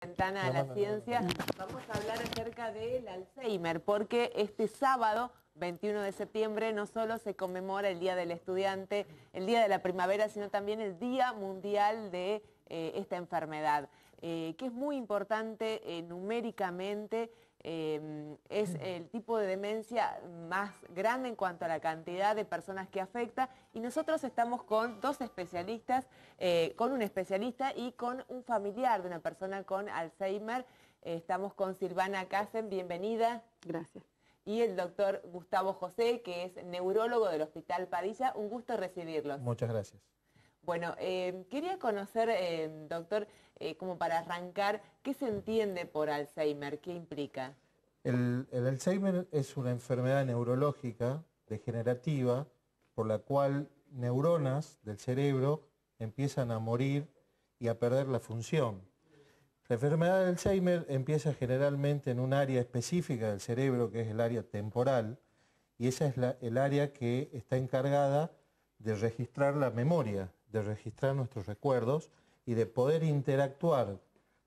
Ventana a la ciencia, vamos a hablar acerca del Alzheimer, porque este sábado, 21 de septiembre, no solo se conmemora el Día del Estudiante, el Día de la Primavera, sino también el Día Mundial de esta enfermedad, que es muy importante numéricamente. Es el tipo de demencia más grande en cuanto a la cantidad de personas que afecta, y nosotros estamos con dos especialistas, con un especialista y con un familiar de una persona con Alzheimer. Estamos con Silvana Casen, bienvenida. Gracias. Y el doctor Gustavo José, que es neurólogo del Hospital Padilla. Un gusto recibirlos. Muchas gracias. Bueno, quería conocer, doctor, como para arrancar, ¿qué se entiende por Alzheimer? ¿Qué implica? El Alzheimer es una enfermedad neurológica degenerativa por la cual neuronas del cerebro empiezan a morir y a perder la función. La enfermedad de Alzheimer empieza generalmente en un área específica del cerebro, que es el área temporal, y esa es el área que está encargada de registrar la memoria, de registrar nuestros recuerdos y de poder interactuar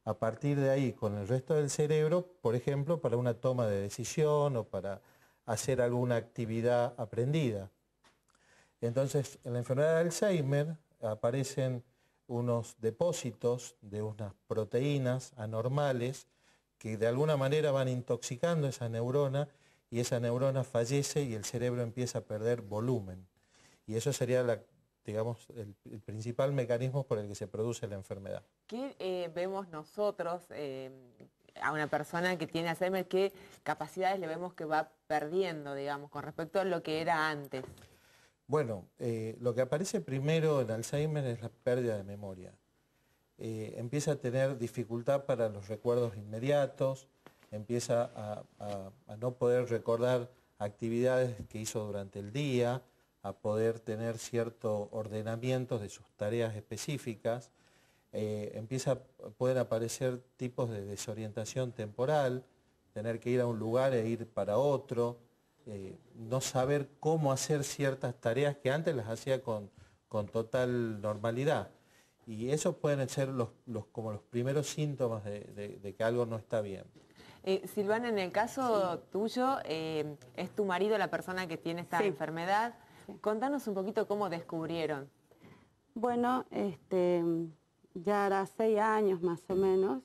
a partir de ahí con el resto del cerebro, por ejemplo, para una toma de decisión o para hacer alguna actividad aprendida. Entonces, en la enfermedad de Alzheimer aparecen unos depósitos de unas proteínas anormales que de alguna manera van intoxicando esa neurona, y esa neurona fallece y el cerebro empieza a perder volumen. Y eso sería digamos, el principal mecanismo por el que se produce la enfermedad. ¿Qué vemos nosotros a una persona que tiene Alzheimer? ¿Qué capacidades le vemos que va perdiendo, digamos, con respecto a lo que era antes? Bueno, lo que aparece primero en Alzheimer es la pérdida de memoria. Empieza a tener dificultad para los recuerdos inmediatos, empieza a no poder recordar actividades que hizo durante el día, a poder tener cierto ordenamiento de sus tareas específicas. Pueden aparecer tipos de desorientación temporal, tener que ir a un lugar e ir para otro, no saber cómo hacer ciertas tareas que antes las hacía con total normalidad. Y esos pueden ser como los primeros síntomas de que algo no está bien. Silvana, en el caso tuyo, es tu marido la persona que tiene esta enfermedad. Sí. Contanos un poquito cómo descubrieron. Bueno, ya era 6 años más o menos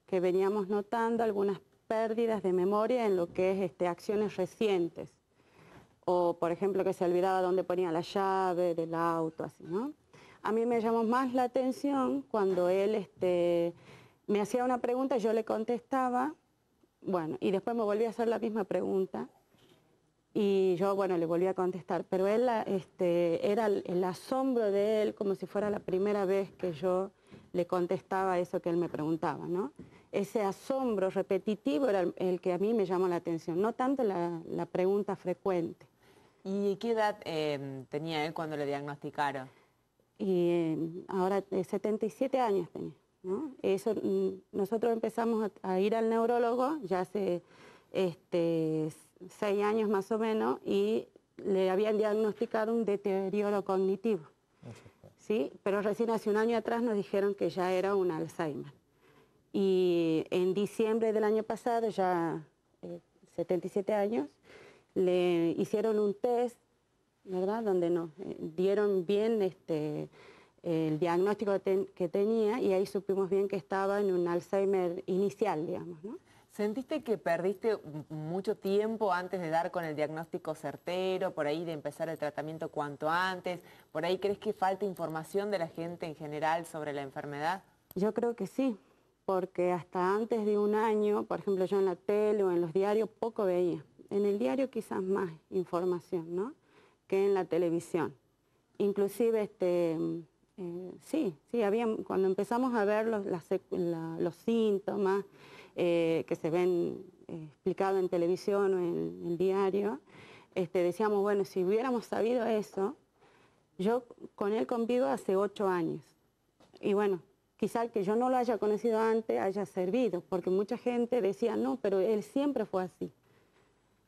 que veníamos notando algunas pérdidas de memoria en lo que es acciones recientes. O, por ejemplo, que se olvidaba dónde ponía la llave del auto, así, ¿no? A mí me llamó más la atención cuando él me hacía una pregunta, yo le contestaba, bueno, y después me volvía a hacer la misma pregunta, y yo, bueno, le volví a contestar, pero él, era el asombro de él, como si fuera la primera vez que yo le contestaba eso que él me preguntaba, ¿no? Ese asombro repetitivo era el que a mí me llamó la atención, no tanto la pregunta frecuente. ¿Y qué edad tenía él cuando le diagnosticaron? Y ahora 77 años tenía, ¿no? Eso, nosotros empezamos a ir al neurólogo ya hace 6 años más o menos, y le habían diagnosticado un deterioro cognitivo, ¿sí? Pero recién hace 1 año atrás nos dijeron que ya era un Alzheimer. Y en diciembre del año pasado, ya 77 años, le hicieron un test, ¿verdad? Donde nos dieron bien el diagnóstico que tenía, y ahí supimos bien que estaba en un Alzheimer inicial, digamos, ¿no? ¿Sentiste que perdiste mucho tiempo antes de dar con el diagnóstico certero, por ahí de empezar el tratamiento cuanto antes? ¿Por ahí crees que falta información de la gente en general sobre la enfermedad? Yo creo que sí, porque hasta antes de 1 año, por ejemplo, yo en la tele o en los diarios poco veía. En el diario quizás más información, ¿no?, que en la televisión. Inclusive, sí, cuando empezamos a ver los síntomas que se ven explicados en televisión o en el diario, decíamos, bueno, si hubiéramos sabido eso. Yo con él convivo hace 8 años, y bueno, quizá que yo no lo haya conocido antes haya servido, porque mucha gente decía, no, pero él siempre fue así,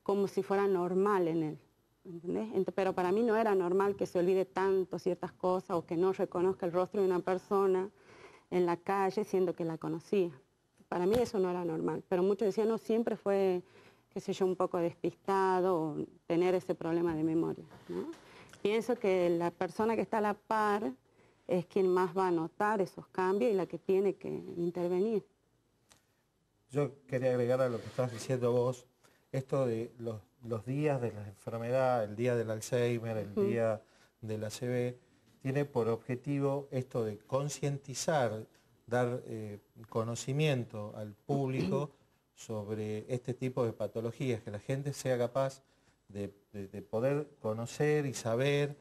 como si fuera normal en él, ¿entendés? Pero para mí no era normal que se olvide tanto ciertas cosas, o que no reconozca el rostro de una persona en la calle siendo que la conocía. Para mí eso no era normal, pero muchos decían, no, siempre fue, qué sé yo, un poco despistado o tener ese problema de memoria, ¿no? Pienso que la persona que está a la par es quien más va a notar esos cambios y la que tiene que intervenir. Yo quería agregar a lo que estás diciendo vos, esto de los días de la enfermedad, el día del Alzheimer, el día de la ACV, tiene por objetivo esto de concientizar, dar conocimiento al público sobre este tipo de patologías, que la gente sea capaz de poder conocer y saber,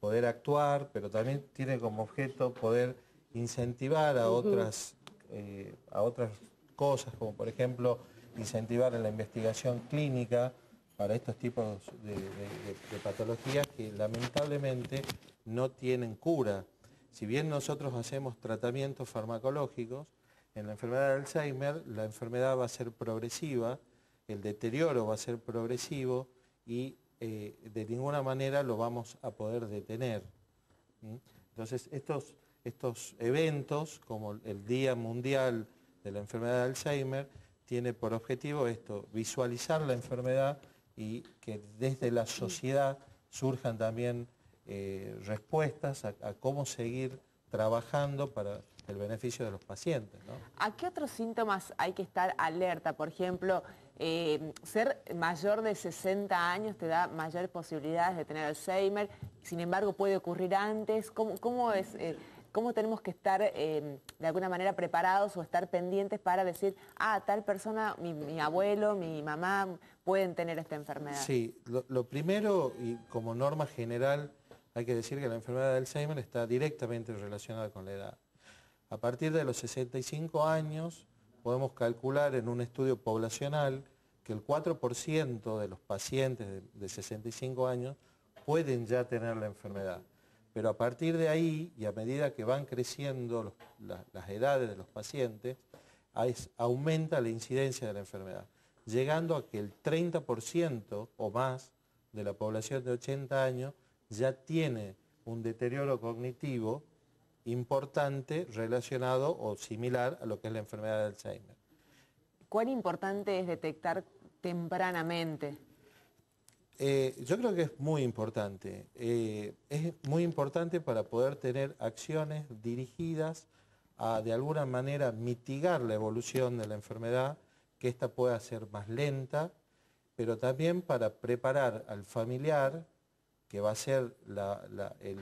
poder actuar, pero también tiene como objeto poder incentivar a otras cosas, como por ejemplo incentivar la investigación clínica para estos tipos de patologías que lamentablemente no tienen cura. Si bien nosotros hacemos tratamientos farmacológicos, en la enfermedad de Alzheimer la enfermedad va a ser progresiva, el deterioro va a ser progresivo y de ninguna manera lo vamos a poder detener. Entonces estos eventos, como el Día Mundial de la Enfermedad de Alzheimer, tiene por objetivo esto, visualizar la enfermedad y que desde la sociedad surjan también respuestas a cómo seguir trabajando para el beneficio de los pacientes, ¿no? ¿A qué otros síntomas hay que estar alerta? Por ejemplo, ser mayor de 60 años te da mayores posibilidades de tener Alzheimer, sin embargo puede ocurrir antes. ¿Cómo tenemos que estar de alguna manera preparados o estar pendientes para decir, tal persona, mi abuelo, mi mamá, pueden tener esta enfermedad? Sí, lo primero y como norma general hay que decir que la enfermedad de Alzheimer está directamente relacionada con la edad. A partir de los 65 años podemos calcular en un estudio poblacional que el 4% de los pacientes de 65 años pueden ya tener la enfermedad. Pero a partir de ahí, y a medida que van creciendo las edades de los pacientes, aumenta la incidencia de la enfermedad, llegando a que el 30% o más de la población de 80 años ya tiene un deterioro cognitivo importante relacionado o similar a lo que es la enfermedad de Alzheimer. ¿Cuán importante es detectar tempranamente? Yo creo que es muy importante. Es muy importante para poder tener acciones dirigidas a, de alguna manera, mitigar la evolución de la enfermedad, que ésta pueda ser más lenta, pero también para preparar al familiar, que va a ser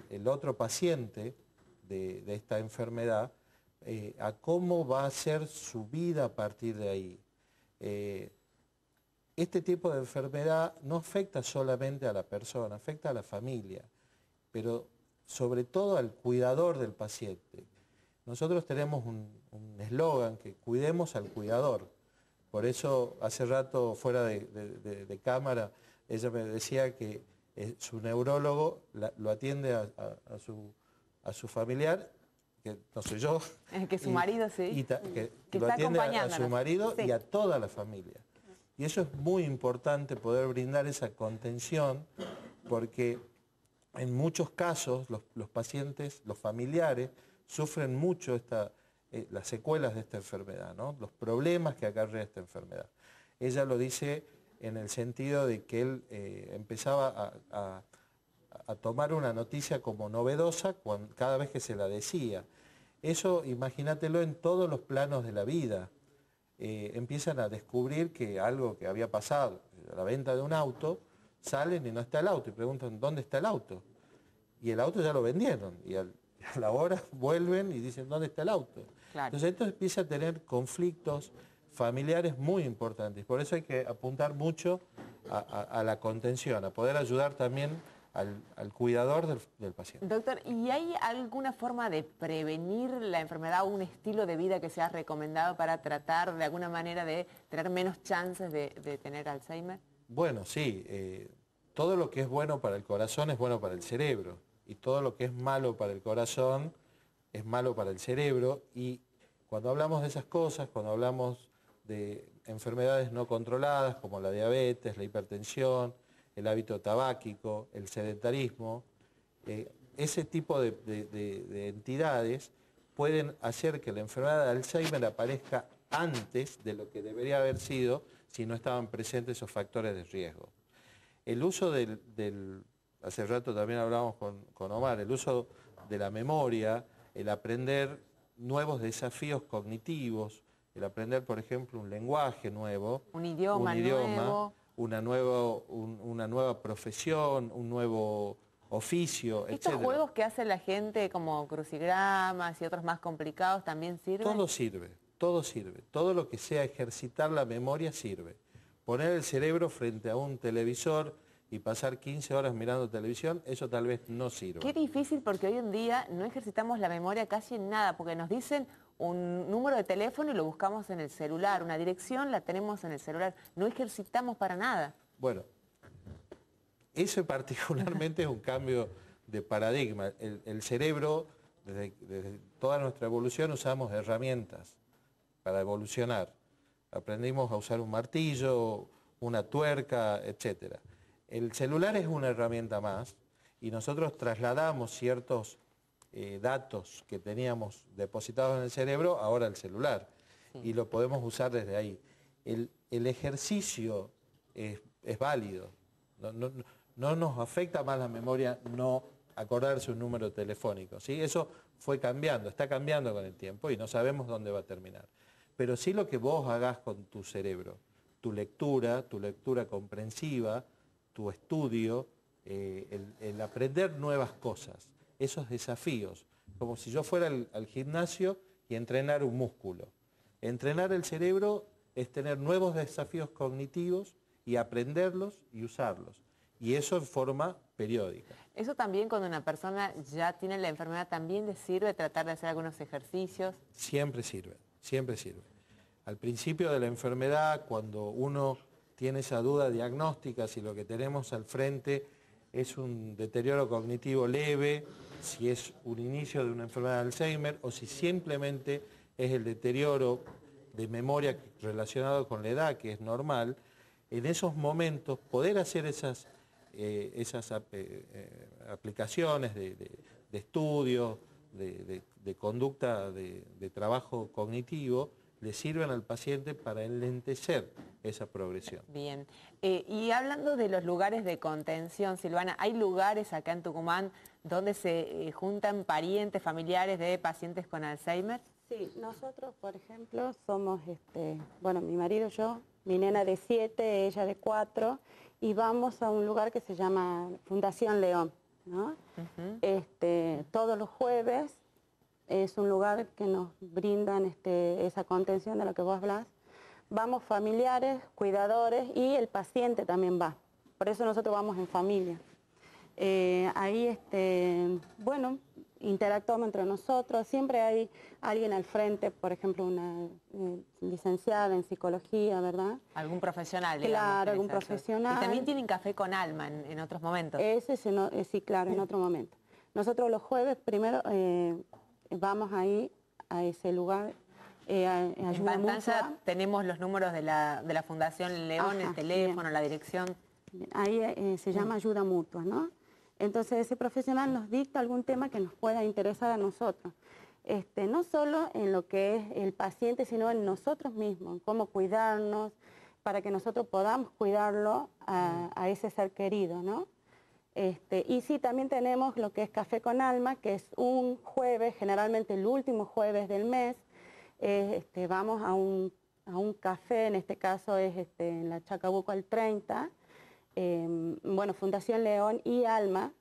el otro paciente de esta enfermedad, a cómo va a ser su vida a partir de ahí. Este tipo de enfermedad no afecta solamente a la persona, afecta a la familia, pero sobre todo al cuidador del paciente. Nosotros tenemos un eslogan que cuidemos al cuidador. Por eso hace rato fuera de cámara ella me decía que su neurólogo lo atiende a su familiar, que no soy yo. Que su marido, sí. Que lo atiende a su marido, sí, y a toda la familia. Y eso es muy importante, poder brindar esa contención, porque en muchos casos los pacientes, los familiares, sufren mucho las secuelas de esta enfermedad, ¿no? Los problemas que acarrea esta enfermedad. Ella lo dice en el sentido de que él empezaba a tomar una noticia como novedosa cada vez que se la decía. Eso, imagínatelo en todos los planos de la vida. Empiezan a descubrir que algo que había pasado, la venta de un auto, salen y no está el auto y preguntan ¿dónde está el auto? Y el auto ya lo vendieron y a la hora vuelven y dicen ¿dónde está el auto? Claro. Entonces esto empieza a tener conflictos familiares muy importantes. Por eso hay que apuntar mucho a la contención, a poder ayudar también al cuidador del paciente. Doctor, ¿y hay alguna forma de prevenir la enfermedad o un estilo de vida que sea recomendado para tratar de alguna manera de tener menos chances de tener Alzheimer? Bueno, sí. Todo lo que es bueno para el corazón es bueno para el cerebro. Y todo lo que es malo para el corazón es malo para el cerebro. Y cuando hablamos de esas cosas, cuando hablamos de enfermedades no controladas como la diabetes, la hipertensión, el hábito tabáquico, el sedentarismo, ese tipo de entidades pueden hacer que la enfermedad de Alzheimer aparezca antes de lo que debería haber sido si no estaban presentes esos factores de riesgo. El uso hace rato también hablábamos con Omar, el uso de la memoria, el aprender nuevos desafíos cognitivos, el aprender, por ejemplo, un lenguaje nuevo, un idioma nuevo, una nueva profesión, un nuevo oficio, etc. ¿Estos juegos que hace la gente como crucigramas y otros más complicados también sirven? Todo sirve, todo sirve. Todo lo que sea ejercitar la memoria sirve. Poner el cerebro frente a un televisor y pasar 15 horas mirando televisión, eso tal vez no sirve. Qué difícil, porque hoy en día no ejercitamos la memoria casi en nada, porque nos dicen un número de teléfono y lo buscamos en el celular, una dirección la tenemos en el celular, no ejercitamos para nada. Bueno, ese particularmente es un cambio de paradigma. El cerebro, desde toda nuestra evolución usamos herramientas para evolucionar. Aprendimos a usar un martillo, una tuerca, etc. El celular es una herramienta más y nosotros trasladamos ciertos datos que teníamos depositados en el cerebro ahora al celular, sí, y lo podemos usar desde ahí. El ejercicio es válido, no nos afecta más la memoria no acordarse un número telefónico, ¿sí? Eso fue cambiando, está cambiando con el tiempo y no sabemos dónde va a terminar. Pero sí lo que vos hagas con tu cerebro, tu lectura comprensiva, tu estudio, el aprender nuevas cosas, esos desafíos, como si yo fuera al gimnasio y entrenar un músculo. Entrenar el cerebro es tener nuevos desafíos cognitivos y aprenderlos y usarlos. Y eso en forma periódica. Eso también cuando una persona ya tiene la enfermedad, ¿también le sirve tratar de hacer algunos ejercicios? Siempre sirve, siempre sirve. Al principio de la enfermedad, cuando uno tiene esa duda diagnóstica, si lo que tenemos al frente es un deterioro cognitivo leve, si es un inicio de una enfermedad de Alzheimer o si simplemente es el deterioro de memoria relacionado con la edad, que es normal, en esos momentos poder hacer esas aplicaciones de estudio, de conducta, de trabajo cognitivo, le sirven al paciente para enlentecer esa progresión. Bien. Y hablando de los lugares de contención, Silvana, ¿hay lugares acá en Tucumán donde se juntan parientes, familiares de pacientes con Alzheimer? Sí, nosotros, por ejemplo, somos, bueno, mi marido, yo, mi nena de 7, ella de 4, y vamos a un lugar que se llama Fundación León, ¿no? Todos los jueves es un lugar que nos brindan esa contención de la que vos hablas. Vamos familiares, cuidadores y el paciente también va. Por eso nosotros vamos en familia. Ahí, bueno, interactuamos entre nosotros. Siempre hay alguien al frente, por ejemplo, una licenciada en psicología, ¿verdad? Algún profesional, digamos. Claro, algún profesional. Y también tienen café con alma en otros momentos. Sí, claro, en otro momento. Nosotros los jueves primero vamos ahí a ese lugar. En pantalla tenemos los números de la Fundación León, el teléfono, bien, la dirección. Ahí se llama Ayuda Mutua, ¿no? Entonces ese profesional nos dicta algún tema que nos pueda interesar a nosotros. No solo en lo que es el paciente, sino en nosotros mismos, en cómo cuidarnos, para que nosotros podamos cuidarlo a ese ser querido, ¿no? Y sí, también tenemos lo que es Café con Alma, que es un jueves, generalmente el último jueves del mes. Vamos a un café, en este caso es en la Chacabuco al 30. Bueno, Fundación León y Alma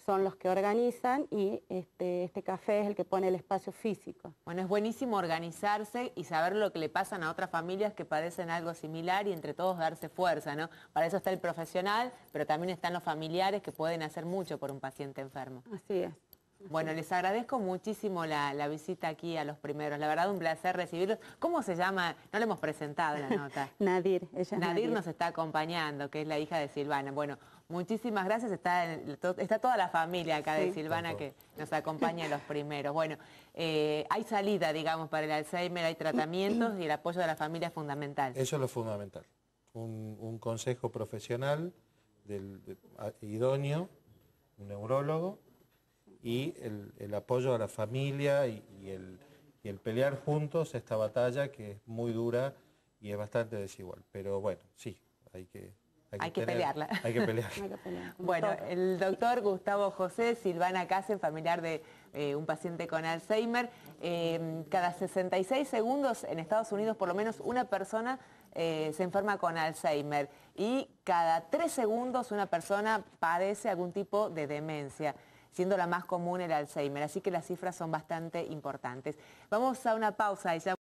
son los que organizan y este café es el que pone el espacio físico. Bueno, es buenísimo organizarse y saber lo que le pasan a otras familias que padecen algo similar y entre todos darse fuerza, ¿no? Para eso está el profesional, pero también están los familiares que pueden hacer mucho por un paciente enfermo. Así es. Bueno, les agradezco muchísimo la visita aquí a Los Primeros. La verdad, un placer recibirlos. ¿Cómo se llama? No le hemos presentado la nota. Nadir. Ella es Nadir nos está acompañando, que es la hija de Silvana. Bueno, muchísimas gracias. Está toda la familia acá de Silvana que nos acompaña a Los Primeros. Bueno, hay salida, digamos, para el Alzheimer, hay tratamientos y el apoyo de la familia es fundamental. Eso es lo fundamental. Un consejo profesional idóneo, un neurólogo, y el apoyo a la familia y y el pelear juntos esta batalla que es muy dura y es bastante desigual. Pero bueno, sí, hay que pelearla. Hay que pelear. Hay que pelear. Bueno, el doctor Gustavo José Silvana Casen, familiar de un paciente con Alzheimer, cada 66 segundos en Estados Unidos por lo menos una persona se enferma con Alzheimer y cada 3 segundos una persona padece algún tipo de demencia, siendo la más común el Alzheimer, así que las cifras son bastante importantes. Vamos a una pausa y ya